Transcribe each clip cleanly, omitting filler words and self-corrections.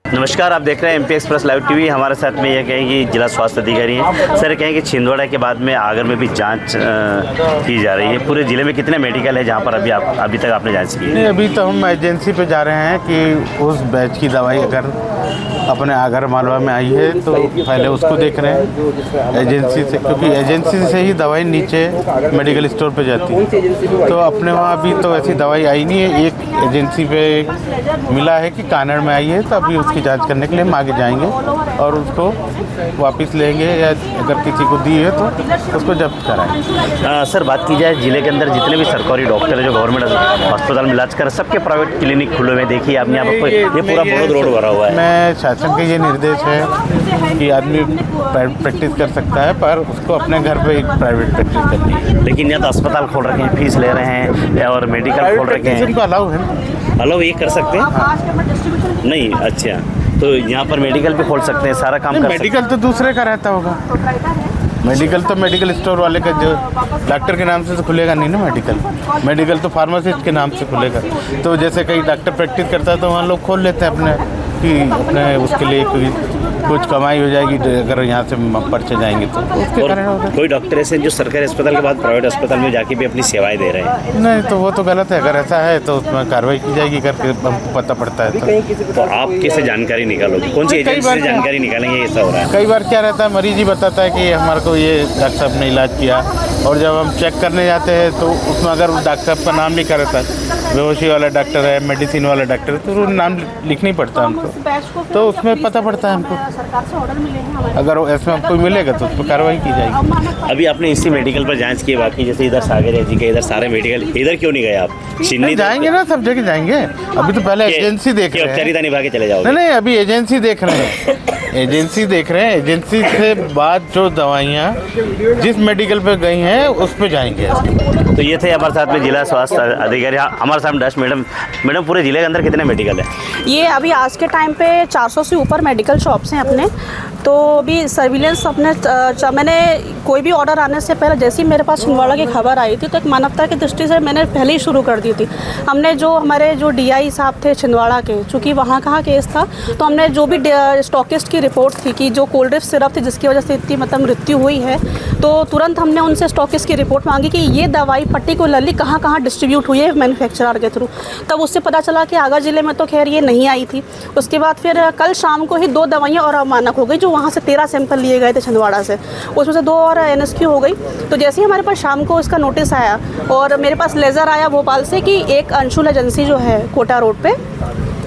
नमस्कार, आप देख रहे हैं एमपी एक्सप्रेस लाइव टीवी। हमारे साथ में ये कहें कि जिला स्वास्थ्य अधिकारी हैं। सर कहें कि छिंदवाड़ा के बाद में आगर में भी जांच की जा रही है। पूरे ज़िले में कितने मेडिकल है जहां पर अभी तक आपने जांच की? नहीं, अभी तो हम एजेंसी पे जा रहे हैं कि उस बैच की दवाई अगर अपने आगर मालवा में आई है तो पहले उसको देख रहे हैं एजेंसी से, क्योंकि एजेंसी से ही दवाई नीचे मेडिकल स्टोर पे जाती है। तो अपने वहाँ अभी तो ऐसी दवाई आई नहीं है। एक एजेंसी पे मिला है कि कानड़ में आई है, तो अभी उसकी जांच करने के लिए हम आगे जाएंगे और उसको वापस लेंगे, या अगर किसी को दी है तो उसको जब्त कराएंगे। सर बात की जाए ज़िले के अंदर जितने भी सरकारी डॉक्टर है जो गवर्नमेंट अस्पताल में इलाज कर, सबके प्राइवेट क्लिनिक खुले हुए देखिए आपने यहाँ पर ये पूरा बहुत रोड भरा हुआ है। मैं शासन के ये निर्देश है कि आदमी प्रैक्टिस कर सकता है, पर उसको अपने घर पे एक प्राइवेट प्रैक्टिस करनी है। लेकिन यहाँ तो अस्पताल खोल रखे हैं, फीस ले रहे हैं और मेडिकल खोल रखे हैं। इनको अलाउ है, अलाउ ये कर सकते हैं? नहीं, अच्छा, तो यहाँ पर मेडिकल भी खोल सकते हैं, सारा काम कर सकते हैं। मेडिकल तो दूसरे का रहता होगा। मेडिकल तो मेडिकल स्टोर वाले का, जो डॉक्टर के नाम से तो खुलेगा नहीं ना मेडिकल तो फार्मासिस्ट के नाम से खुलेगा। तो जैसे कई डॉक्टर प्रैक्टिस करता है तो वहाँ लोग खोल लेते हैं अपने उसके लिए कुछ कमाई हो जाएगी अगर यहाँ से पर्चे जाएंगे तो उसके कारण होगा। कोई डॉक्टर ऐसे जो सरकारी अस्पताल के बाद प्राइवेट अस्पताल में जाके भी अपनी सेवाएं दे रहे हैं? नहीं, तो वो तो गलत है। अगर ऐसा है तो उसमें कार्रवाई की जाएगी करके हमको पता पड़ता है। तो आप कैसे जानकारी निकालोगे? कौन सी एजेंसी से जानकारी निकालेंगे? ऐसा हो रहा है कई बार क्या रहता है, मरीज ही बताता है कि हमारे को ये डॉक्टर साहब ने इलाज किया, और जब हम चेक करने जाते हैं तो उसमें अगर उस डॉक्टर साहब का नाम लिखा रहता है, बेहोशी वाला डॉक्टर है, मेडिसिन वाला डॉक्टर है, तो वो नाम लिखना ही पड़ता है हमको, तो उसमें पता पड़ता है हमको। अगर इसमें कोई मिलेगा तो उस पर कार्रवाई की जाएगी। अभी आपने इसी मेडिकल पर जांच की, बाकी जैसे इधर सागर जी के इधर सारे मेडिकल, इधर क्यों नहीं गए आप? नहीं जाएंगे ना, सब जगह जाएंगे। अभी तो पहले एजेंसी देख रहे हैं। औपचारिकता निभा के चले जाओगे? नहीं, अभी एजेंसी देख रहे हैं। एजेंसी से बाद जो दवाइयाँ जिस मेडिकल पे गई हैं उस पे जाएंगे। तो ये थे हमारे साथ में जिला स्वास्थ्य अधिकारी हमारे साथ डस्ट मैडम पूरे जिले के अंदर कितने मेडिकल है? ये अभी आज के टाइम पे 400 से ऊपर मेडिकल शॉप्स हैं अपने। तो अभी सर्विलेंस अपने मैंने कोई भी ऑर्डर आने से पहले जैसे ही मेरे पास छिंदवाड़ा की खबर आई थी तो एक मानवता की दृष्टि से मैंने पहले ही शुरू कर दी थी। हमने जो हमारे DI साहब थे छिंदवाड़ा के, चूँकि वहाँ कहाँ केस था, तो हमने जो भी स्टॉकिस्ट की रिपोर्ट थी कि जो कोल्ड ड्रिप सिरप थी जिसकी वजह से इतनी मतलब मृत्यु हुई है, तो तुरंत हमने उनसे स्टॉकिस्ट की रिपोर्ट मांगी कि ये दवाई पर्टिकुलरली कहाँ कहाँ डिस्ट्रीब्यूट हुई है मैन्युफैक्चरर के थ्रू। तब उससे पता चला कि आगर ज़िले में तो खैर ये नहीं आई थी। उसके बाद फिर कल शाम को ही 2 दवाइयाँ और अमानक हो गई, जो वहाँ से 13 सैंपल लिए गए थे छिंदवाड़ा से, उसमें से 2 और NSQ हो गई। तो जैसे ही हमारे पास शाम को इसका नोटिस आया और मेरे पास लेज़र आया भोपाल से कि एक अंशुल एजेंसी जो है कोटा रोड पे,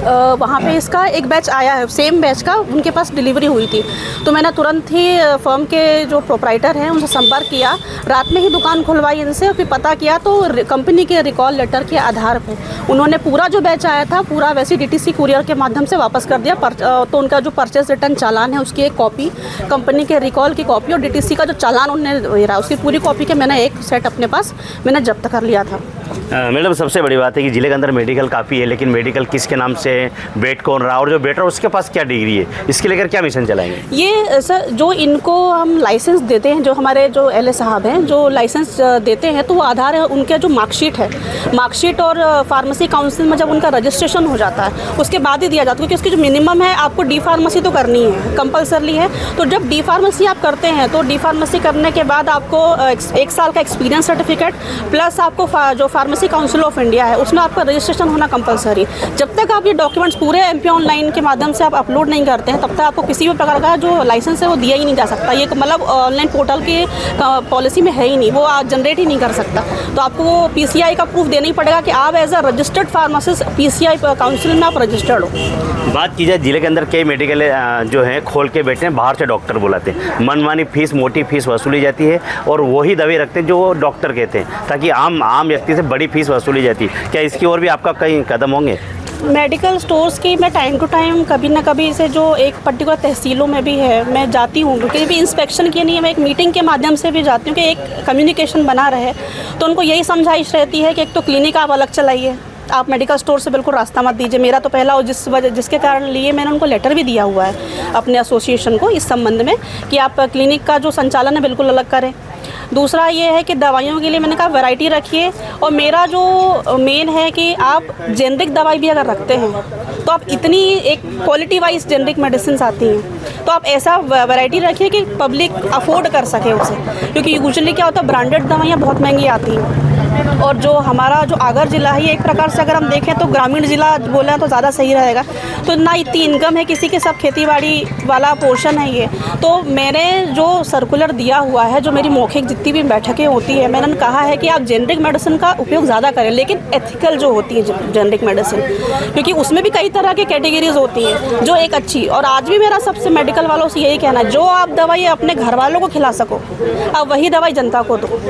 वहाँ पे इसका एक बैच आया है, सेम बैच का उनके पास डिलीवरी हुई थी। तो मैंने तुरंत ही फर्म के जो प्रोप्राइटर हैं उनसे संपर्क किया, रात में ही दुकान खुलवाई इनसे, और फिर पता किया तो कंपनी के रिकॉल लेटर के आधार पे उन्होंने पूरा जो बैच आया था पूरा वैसे DTC कुरियर के माध्यम से वापस कर दिया। तो उनका जो परचेस रिटर्न चालान है उसकी एक कॉपी, कंपनी के रिकॉल की कॉपी और DTC का जो चालान उन्होंने रहा उसकी पूरी कॉपी के मैंने एक सेट अपने पास मैंने जब्त कर लिया था। मैडम सबसे बड़ी बात है कि जिले के अंदर मेडिकल काफ़ी है, लेकिन मेडिकल किसके नाम से, बेट कौन रहा, और जो बेटर उसके पास क्या डिग्री है, इसके लेकर क्या मिशन चलाएंगे? ये सर जो इनको हम लाइसेंस देते हैं, जो हमारे जो LA साहब हैं जो लाइसेंस देते हैं, तो वो आधार है उनका जो मार्कशीट है, मार्कशीट और फार्मेसी काउंसिल में जब उनका रजिस्ट्रेशन हो जाता है उसके बाद ही दिया जाता है, क्योंकि उसकी जो मिनिमम है आपको D फार्मेसी तो करनी है, कंपलसरली है। तो जब D फार्मेसी आप करते हैं तो D फार्मेसी करने के बाद आपको 1 साल का एक्सपीरियंस सर्टिफिकेट प्लस आपको जो फार्मेसी काउंसिल ऑफ इंडिया है उसमें आपका रजिस्ट्रेशन होना कंपलसरी। जब तक आप ये डॉक्यूमेंट्स पूरे MP ऑनलाइन के माध्यम से आप अपलोड नहीं करते हैं तब तक आपको किसी भी प्रकार का जो लाइसेंस है वो दिया ही नहीं जा सकता। ये मतलब ऑनलाइन पोर्टल की पॉलिसी में है ही नहीं, वो जनरेट ही नहीं कर सकता। तो आपको वो PCI का प्रूफ देना ही पड़ेगा कि आप as a registered pharmacist PCI council में आप रजिस्टर्ड हो। बात की जाए जिले के अंदर कई मेडिकल जो हैं खोल के बैठे हैं, बाहर से डॉक्टर बुलाते हैं, मनमानी फीस, मोटी फीस वसूली जाती है और वही दवाई रखते हैं जो डॉक्टर कहते हैं, ताकि आम व्यक्ति से बड़ी फीस वसूली जाती है। क्या इसकी ओर भी आपका कई कदम होंगे? मेडिकल स्टोर्स की मैं टाइम टू टाइम कभी ना कभी से जो एक पर्टिकुलर तहसीलों में भी है मैं जाती हूँ, क्योंकि भी इंस्पेक्शन के लिए मैं एक मीटिंग के माध्यम से भी जाती हूँ कि एक कम्युनिकेशन बना रहे। तो उनको यही समझाइश रहती है कि एक तो क्लिनिक आप अलग चलाइए, आप मेडिकल स्टोर से बिल्कुल रास्ता मत दीजिए। मेरा तो पहला और जिसके कारण लिए मैंने उनको लेटर भी दिया हुआ है अपने एसोसिएशन को इस संबंध में कि आप क्लिनिक का जो संचालन है बिल्कुल अलग करें। दूसरा ये है कि दवाइयों के लिए मैंने कहा वैरायटी रखिए, और मेरा जो मेन है कि आप जेनरिक दवाई भी अगर रखते हैं तो तो आप इतनी एक क्वालिटी वाइज जेनरिक मेडिसिन आती हैं, तो आप ऐसा वैरायटी रखिए कि पब्लिक अफोर्ड कर सके उसे, क्योंकि यूजुअली क्या होता है ब्रांडेड दवाइयाँ बहुत महंगी आती हैं। और जो हमारा जो आगर ज़िला है, ये एक प्रकार से अगर हम देखें तो ग्रामीण ज़िला बोलें तो ज़्यादा सही रहेगा। तो ना इतनी इनकम है किसी के, सब खेतीबाड़ी वाला पोर्शन है ये। तो मैंने जो सर्कुलर दिया हुआ है, जो मेरी मौखिक जितनी भी बैठकें होती है, मैंने कहा है कि आप जेनरिक मेडिसिन का उपयोग ज़्यादा करें, लेकिन एथिकल जो होती है जेनरिक मेडिसिन, क्योंकि उसमें भी कई तरह की कैटेगरीज होती हैं जो एक अच्छी। और आज भी मेरा सबसे मेडिकल वालों से यही कहना है, जो आप दवाई अपने घर वालों को खिला सको, आप वही दवाई जनता को दो।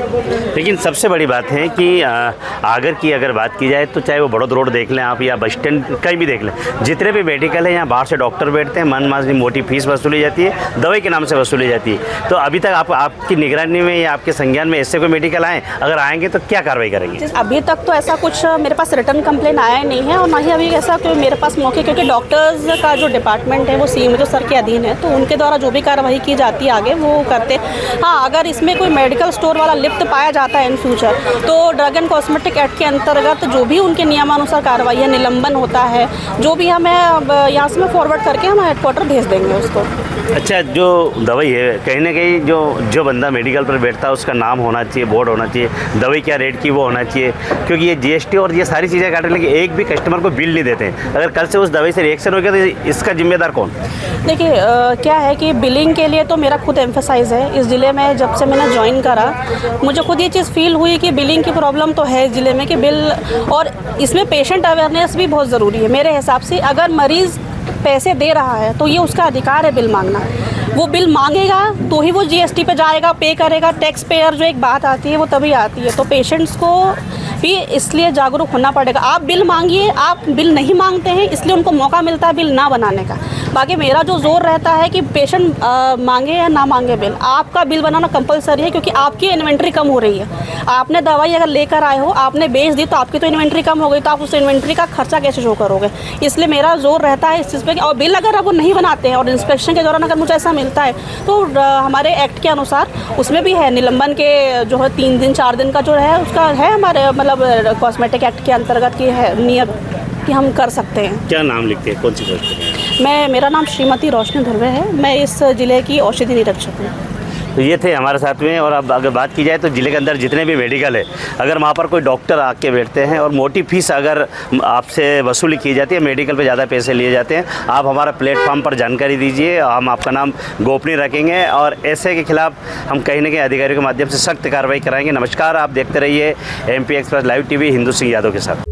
लेकिन सबसे बड़ी बात है कि आगर की अगर बात की जाए तो चाहे वो बड़ौद रोड देख लें आप, या बस स्टैंड कहीं भी देख लें, जितने भी मेडिकल है यहाँ बाहर से डॉक्टर बैठते हैं, मनमानी मोटी फीस वसूली जाती है, दवाई के नाम से वसूली जाती है। तो अभी तक आपकी निगरानी में या आपके संज्ञान में ऐसे कोई मेडिकल आए, अगर आएंगे तो क्या कार्रवाई करेंगे? अभी तक तो ऐसा कुछ मेरे पास रिटर्न कंप्लेन आया नहीं है, और ना ही अभी ऐसा कोई मेरे पास मौके, क्योंकि डॉक्टर्स का जो डिपार्टमेंट है वो सीएमओ सर के अधीन है, तो उनके द्वारा जो भी कार्रवाई की जाती है आगे वो करते। हाँ, अगर इसमें कोई मेडिकल स्टोर वाला लिप्त पाया जाता है इन फ्यूचर, तो ड्रग एंड कॉस्मेटिक एक्ट के अंतर्गत जो भी उनके नियमानुसार कार्रवाई है, निलंबन होता है, जो भी हमें यहाँ से मैं फॉरवर्ड करके हम हेडक्वार्टर भेज देंगे उसको। अच्छा, जो दवाई है कहीं ना कहीं जो बंदा मेडिकल पर बैठता है उसका नाम होना चाहिए, बोर्ड होना चाहिए, दवाई क्या रेट की वो होना चाहिए, क्योंकि ये जीएसटी और ये सारी चीज़ें काटने लगे, एक भी कस्टमर को बिल नहीं देते हैं। अगर कल से उस दवाई से रिएक्शन हो गया तो इसका जिम्मेदार कौन? देखिए, क्या है कि बिलिंग के लिए तो मेरा खुद एम्फेसाइज़ है इस ज़िले में। जब से मैंने ज्वाइन करा, मुझे खुद ये चीज़ फील हुई कि बिलिंग की प्रॉब्लम तो है ज़िले में, कि बिल, और इसमें पेशेंट अवेयरनेस भी बहुत ज़रूरी है मेरे हिसाब से। अगर मरीज़ पैसे दे रहा है तो ये उसका अधिकार है बिल मांगना। वो बिल मांगेगा तो ही वो जीएसटी पे जाएगा, पे करेगा। टैक्स पेयर जो एक बात आती है वो तभी आती है। तो पेशेंट्स को भी इसलिए जागरूक होना पड़ेगा। आप बिल मांगिए, आप बिल नहीं मांगते हैं इसलिए उनको मौका मिलता है बिल ना बनाने का। बाकी मेरा जो जोर रहता है कि पेशेंट मांगे या ना मांगे बिल, आपका बिल बनाना कंपलसरी है, क्योंकि आपकी इन्वेंट्री कम हो रही है। आपने दवाई अगर लेकर आए हो, आपने बेच दी, तो आपकी तो इन्वेंट्री कम हो गई, तो आप उस इन्वेंट्री का खर्चा कैसे शो करोगे? इसलिए मेरा जोर रहता है इस चीज़ पे। और बिल अगर आप वो नहीं बनाते हैं और इंस्पेक्शन के दौरान अगर मुझे ऐसा मिलता है, तो हमारे एक्ट के अनुसार उसमें भी है निलंबन के जो है 3 दिन 4 दिन का जो है उसका है हमारे मतलब कॉस्मेटिक एक्ट के अंतर्गत की है नियम कि हम कर सकते हैं। क्या नाम लिखते हैं, कौन सी पोस्ट? मेरा नाम श्रीमती रोशनी धुर्वे है। मैं इस ज़िले की औषधि निरीक्षक हूँ। तो ये थे हमारे साथ में। और अब अगर बात की जाए तो ज़िले के अंदर जितने भी मेडिकल है, अगर वहाँ पर कोई डॉक्टर आके बैठते हैं और मोटी फीस अगर आपसे वसूली की जाती है, मेडिकल पे ज़्यादा पैसे लिए जाते हैं, आप हमारा प्लेटफॉर्म पर जानकारी दीजिए, हम आपका नाम गोपनीय रखेंगे और ऐसे के खिलाफ हम कहीं ना कहीं अधिकारियों के माध्यम से सख्त कार्रवाई कराएंगे। नमस्कार, आप देखते रहिए MP express live TV Hindu Singh Yadav के साथ।